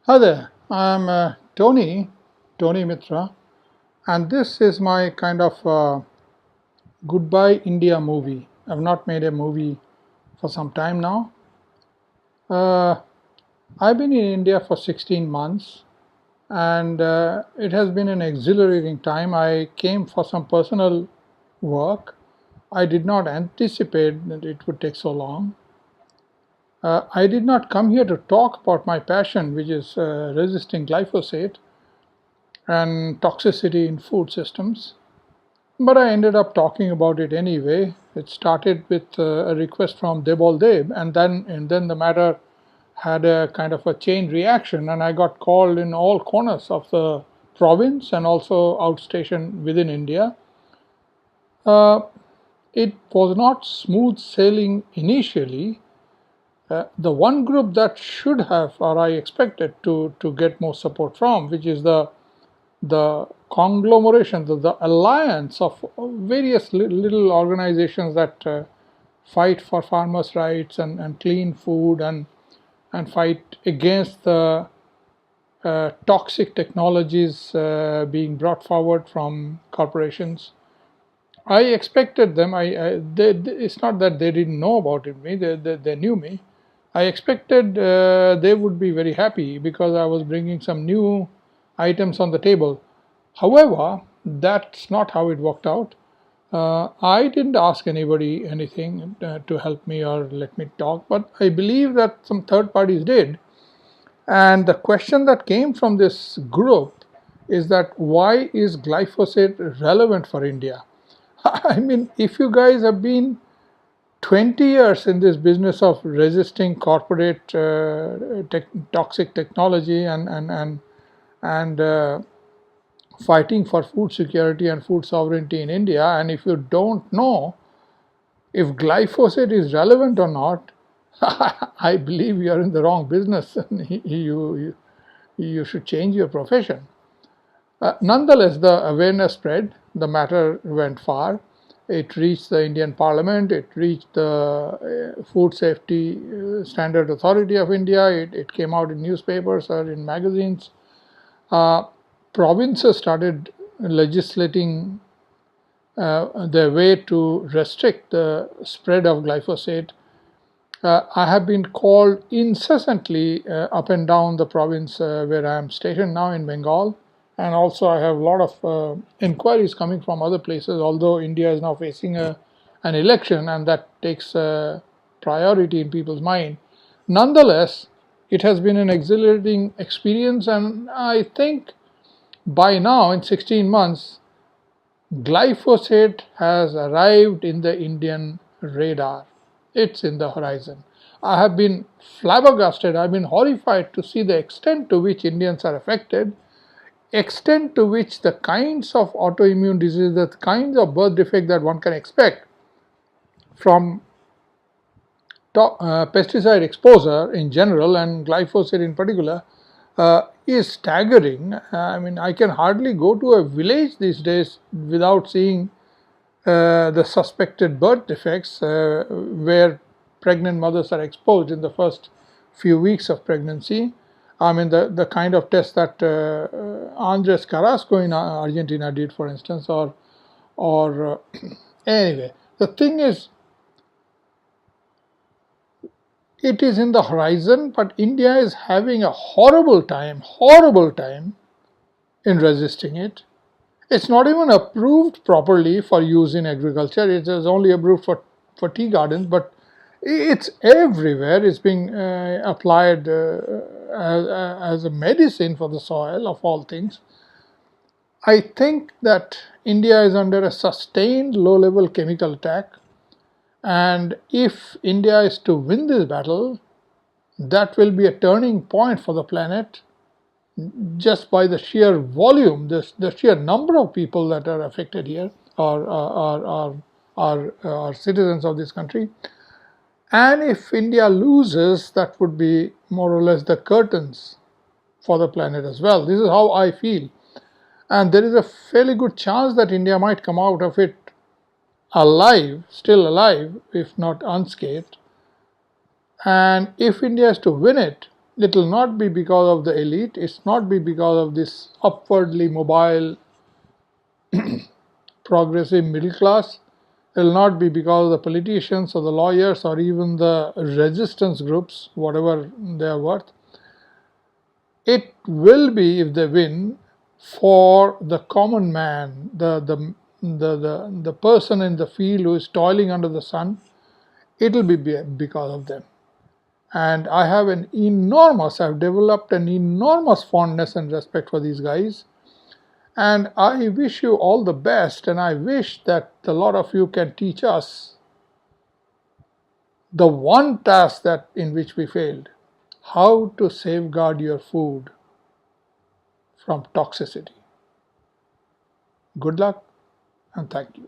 Hi there, I'm Tony Mitra, and this is my kind of goodbye India movie. I've not made a movie for some time now. Uh, I've been in India for 16 months, and it has been an exhilarating time. I came for some personal work. I did not anticipate that it would take so long. I did not come here to talk about my passion, which is resisting glyphosate and toxicity in food systems. But I ended up talking about it anyway. It started with a request from Debol Deb, and then the matter had a kind of a chain reaction, and I got called in all corners of the province and also outstation within India. Uh, it was not smooth sailing initially. The one group that should have, or I expected to get more support from, which is the conglomeration, the alliance of various little organizations that fight for farmers' rights and clean food and fight against the toxic technologies being brought forward from corporations. I expected them. It's not that they didn't know about it. They knew me. I expected they would be very happy because I was bringing some new items on the table. However, that's not how it worked out. I didn't ask anybody anything to help me or let me talk, but I believe that some third parties did. And the question that came from this group is that why is glyphosate relevant for India? I mean, if you guys have been 20 years in this business of resisting corporate toxic technology and fighting for food security and food sovereignty in India, and if you don't know if glyphosate is relevant or not, I believe you're in the wrong business. You should change your profession. Nonetheless, the awareness spread, the matter went far. It reached the Indian Parliament, it reached the Food Safety Standard Authority of India, it came out in newspapers or in magazines. Uh, Provinces started legislating their way to restrict the spread of glyphosate. I have been called incessantly up and down the province where I am stationed now in Bengal, and also I have a lot of inquiries coming from other places. Although India is now facing an election, and that takes priority in people's mind, nonetheless, it has been an exhilarating experience, and I think by now, in 16 months, glyphosate has arrived in the Indian radar. It's in the horizon. I have been flabbergasted, I've been horrified to see the extent to which Indians are affected, extent to which the kinds of autoimmune diseases, the kinds of birth defect that one can expect from pesticide exposure in general and glyphosate in particular is staggering. I mean, I can hardly go to a village these days without seeing the suspected birth defects where pregnant mothers are exposed in the first few weeks of pregnancy. I mean, the kind of test that Andres Carrasco in Argentina did, for instance, or anyway, the thing is, it is in the horizon, but India is having a horrible time in resisting it. It's not even approved properly for use in agriculture. It is only approved for tea gardens, but it's everywhere. It's being applied as a medicine for the soil, of all things. I think that India is under a sustained low-level chemical attack, and if India is to win this battle, that will be a turning point for the planet just by the sheer volume, the sheer number of people that are affected here are citizens of this country. And if India loses, that would be more or less the curtains for the planet as well. This is how I feel. And there is a fairly good chance that India might come out of it alive, still alive, if not unscathed. And if India is to win it, It will not be because of the elite, it's not be because of this upwardly mobile progressive middle class. It will not be because of the politicians or the lawyers or even the resistance groups, whatever they are worth. It will be, if they win, for the common man, the person in the field who is toiling under the sun. It will be because of them. And I've developed an enormous fondness and respect for these guys. And I wish you all the best, and I wish that a lot of you can teach us the one task that in which we failed: how to safeguard your food from toxicity. Good luck and thank you.